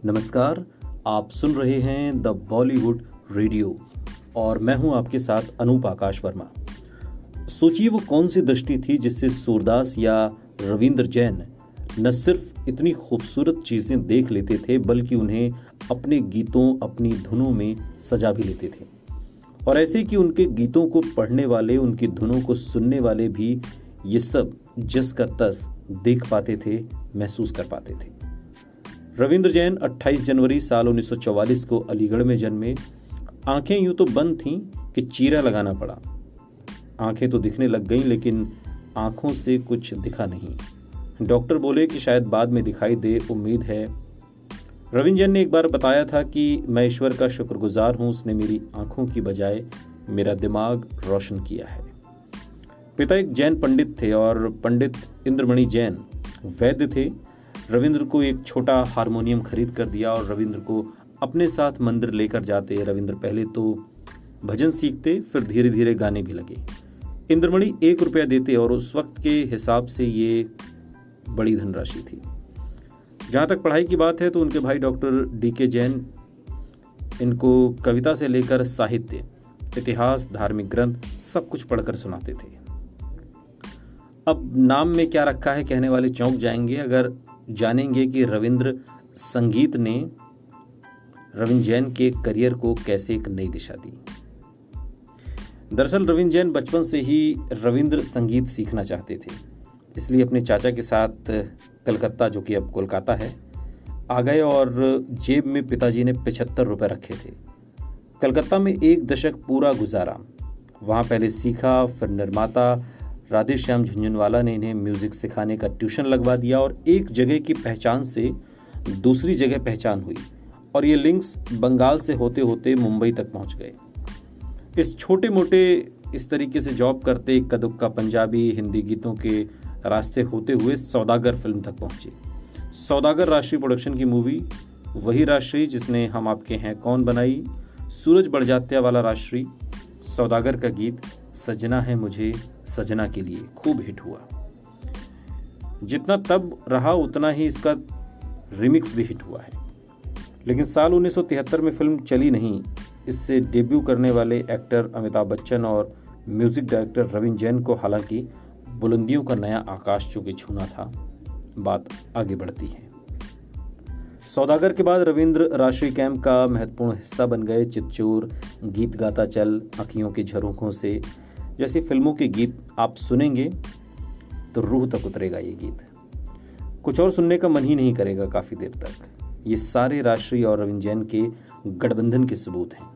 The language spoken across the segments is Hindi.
नमस्कार, आप सुन रहे हैं द बॉलीवुड रेडियो और मैं हूं आपके साथ अनूप आकाश वर्मा। सोचिए वो कौन सी दृष्टि थी जिससे सूरदास या रविंद्र जैन न सिर्फ इतनी खूबसूरत चीजें देख लेते थे बल्कि उन्हें अपने गीतों, अपनी धुनों में सजा भी लेते थे। और ऐसे कि उनके गीतों को पढ़ने वाले, उनकी धुनों को सुनने वाले भी ये सब जस का तस देख पाते थे, महसूस कर पाते थे। रविंद्र जैन 28 जनवरी साल 1944 को अलीगढ़ में जन्मे। आंखें यूं तो बंद थीं कि चीरा लगाना पड़ा। आंखें तो दिखने लग गईं लेकिन आंखों से कुछ दिखा नहीं। डॉक्टर बोले कि शायद बाद में दिखाई दे, उम्मीद है। रविंद्र जैन ने एक बार बताया था कि मैं ईश्वर का शुक्रगुजार हूं, उसने मेरी आंखों की बजाय मेरा दिमाग रोशन किया है। पिता एक जैन पंडित थे और पंडित इंद्रमणि जैन वैद्य थे। रविंद्र को एक छोटा हारमोनियम खरीद कर दिया और रविंद्र को अपने साथ मंदिर लेकर जाते। रविंद्र पहले तो भजन सीखते, फिर धीरे धीरे गाने भी लगे। इंद्रमणि 1 रुपया देते और उस वक्त के हिसाब से ये बड़ी धनराशि थी। जहाँ तक पढ़ाई की बात है तो उनके भाई डॉक्टर DK जैन इनको कविता से लेकर साहित्य, इतिहास, धार्मिक ग्रंथ सब कुछ पढ़कर सुनाते थे। अब नाम में क्या रखा है कहने वाले चौंक जाएंगे अगर जानेंगे कि रविंद्र संगीत ने रविंद्र जैन के करियर को कैसे एक नई दिशा दी। दरअसल रविंद्र जैन बचपन से ही रविंद्र संगीत सीखना चाहते थे, इसलिए अपने चाचा के साथ कलकत्ता, जो कि अब कोलकाता है, आ गए और जेब में पिताजी ने 75 रुपए रखे थे। कलकत्ता में 1 दशक पूरा गुजारा। वहाँ पहले सीखा, फिर निर्माता राधेश्याम झुंझुनवाला ने इन्हें म्यूजिक सिखाने का ट्यूशन लगवा दिया और एक जगह की पहचान से दूसरी जगह पहचान हुई और ये लिंक्स बंगाल से होते होते मुंबई तक पहुंच गए। इस छोटे मोटे इस तरीके से जॉब करते इक्का दुक्का पंजाबी, हिंदी गीतों के रास्ते होते हुए सौदागर फिल्म तक पहुंचे। सौदागर राष्ट्रीय प्रोडक्शन की मूवी, वही राष्ट्रीय जिसने हम आपके हैं कौन बनाई, सूरज बड़जात्या वाला राष्ट्रीय। सौदागर का गीत सजना है मुझे सजना के लिए खूब हिट हुआ। जितना तब रहा उतना ही इसका रिमिक्स भी हिट हुआ है। लेकिन साल 1973 में फिल्म चली नहीं। इससे डेब्यू करने वाले एक्टर अमिताभ बच्चन और म्यूजिक डायरेक्टर रविंद्र जैन को हालांकि बुलंदियों का नया आकाश चूंकि छूना था। बात आगे बढ़ती है। सौदागर के बाद रविंद्र राष्ट्रीय कैंप का महत्वपूर्ण हिस्सा बन गए। चितचोर, गीत गाता चल, अखियों की झरोखों से जैसी फिल्मों के गीत आप सुनेंगे तो रूह तक उतरेगा। ये गीत कुछ और सुनने का मन ही नहीं करेगा काफी देर तक। ये सारे राष्ट्रीय और रविंद्र जैन के गठबंधन के सबूत हैं।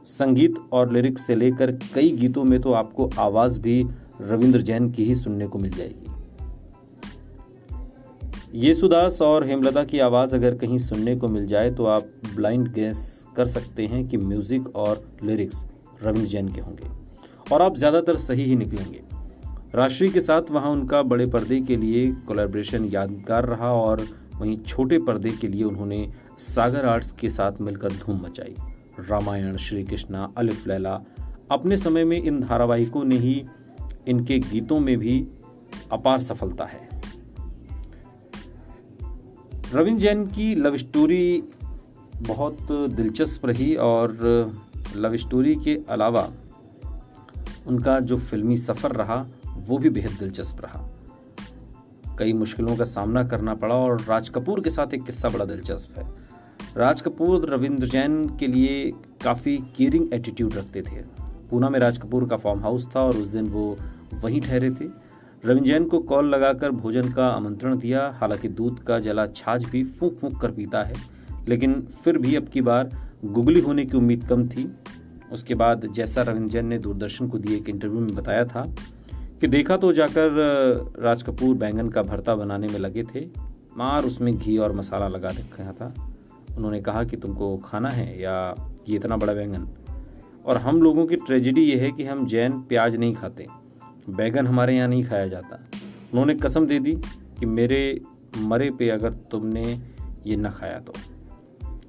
संगीत और लिरिक्स से लेकर कई गीतों में तो आपको आवाज भी रविंद्र जैन की ही सुनने को मिल जाएगी। येसुदास और हेमलता की आवाज अगर कहीं सुनने को मिल जाए तो आप ब्लाइंड गेस कर सकते हैं कि म्यूजिक और लिरिक्स रविंद्र जैन के होंगे और आप ज्यादातर सही ही निकलेंगे। राष्ट्रीय के साथ वहां उनका बड़े पर्दे के लिए कोलैबोरेशन यादगार रहा और वहीं छोटे पर्दे के लिए उन्होंने सागर आर्ट्स के साथ मिलकर धूम मचाई। रामायण, श्री कृष्णा, अलिफ लैला, अपने समय में इन धारावाहिकों ने ही इनके गीतों में भी अपार सफलता है। रविंद्र जैन की लव स्टोरी बहुत दिलचस्प रही और लव स्टोरी के अलावा उनका जो फिल्मी सफर रहा वो भी बेहद दिलचस्प रहा। कई मुश्किलों का सामना करना पड़ा और राज कपूर के साथ एक किस्सा बड़ा दिलचस्प है। राज कपूर रविंद्र जैन के लिए काफ़ी केयरिंग एटीट्यूड रखते थे। पूना में राज कपूर का फार्म हाउस था और उस दिन वो वहीं ठहरे थे। रविंद्र जैन को कॉल लगाकर भोजन का आमंत्रण दिया। हालांकि दूध का जला छाछ भी फूंक फूंक कर पीता है, लेकिन फिर भी अब की बार गुगली होने की उम्मीद कम थी। उसके बाद जैसा रविंद्र जैन ने दूरदर्शन को दिए एक इंटरव्यू में बताया था कि देखा तो जाकर राज कपूर बैंगन का भरता बनाने में लगे थे, मार उसमें घी और मसाला लगा रखा था। उन्होंने कहा कि तुमको खाना है या ये इतना बड़ा बैंगन। और हम लोगों की ट्रेजेडी ये है कि हम जैन प्याज नहीं खाते, बैंगन हमारे यहाँ नहीं खाया जाता। उन्होंने कसम दे दी कि मेरे मरे पे अगर तुमने ये न खाया तो।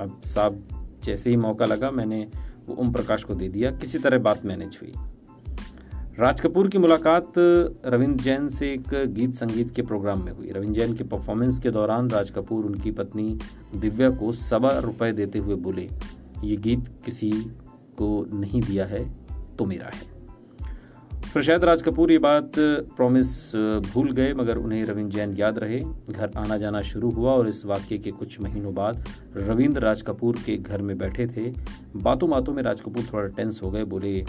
अब साहब जैसे ही मौका लगा मैंने वो ओम प्रकाश को दे दिया। किसी तरह बात मैनेज हुई। राज कपूर की मुलाकात रविंद्र जैन से एक गीत संगीत के प्रोग्राम में हुई। रविंद्र जैन के परफॉर्मेंस के दौरान राज कपूर उनकी पत्नी दिव्या को ₹1.25 देते हुए बोले, ये गीत किसी को नहीं दिया है तो मेरा है। फिर शायद राज कपूर ये बात प्रॉमिस भूल गए, मगर उन्हें रविंद्र जैन याद रहे। घर आना जाना शुरू हुआ और इस वाक्य के कुछ महीनों बाद रविंद्र राज कपूर के घर में बैठे थे। बातों बातों में राज कपूर थोड़ा टेंस हो गए, बोले,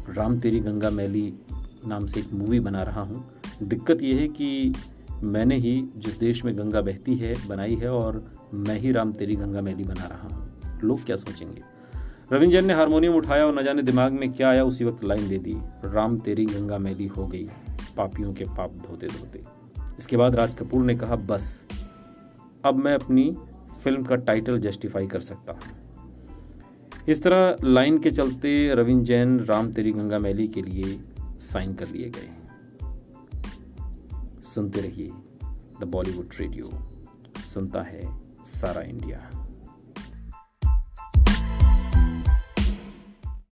राम तेरी गंगा मैली नाम से एक मूवी बना रहा हूँ। दिक्कत यह है कि मैंने ही जिस देश में गंगा बहती है बनाई है और मैं ही राम तेरी गंगा मैली बना रहा हूँ, लोग क्या सोचेंगे। रविंद्र जैन ने हारमोनियम उठाया और न जाने दिमाग में क्या आया, उसी वक्त लाइन दे दी, राम तेरी गंगा मैली हो गई पापियों के पाप धोते धोते। इसके बाद राज कपूर ने कहा, बस अब मैं अपनी फिल्म का टाइटल जस्टिफाई कर सकता हूँ। इस तरह लाइन के चलते रविंद्र जैन राम तेरी गंगा मैली के लिए साइन कर लिए गए। सुनते रहिए द बॉलीवुड रेडियो, सुनता है सारा इंडिया।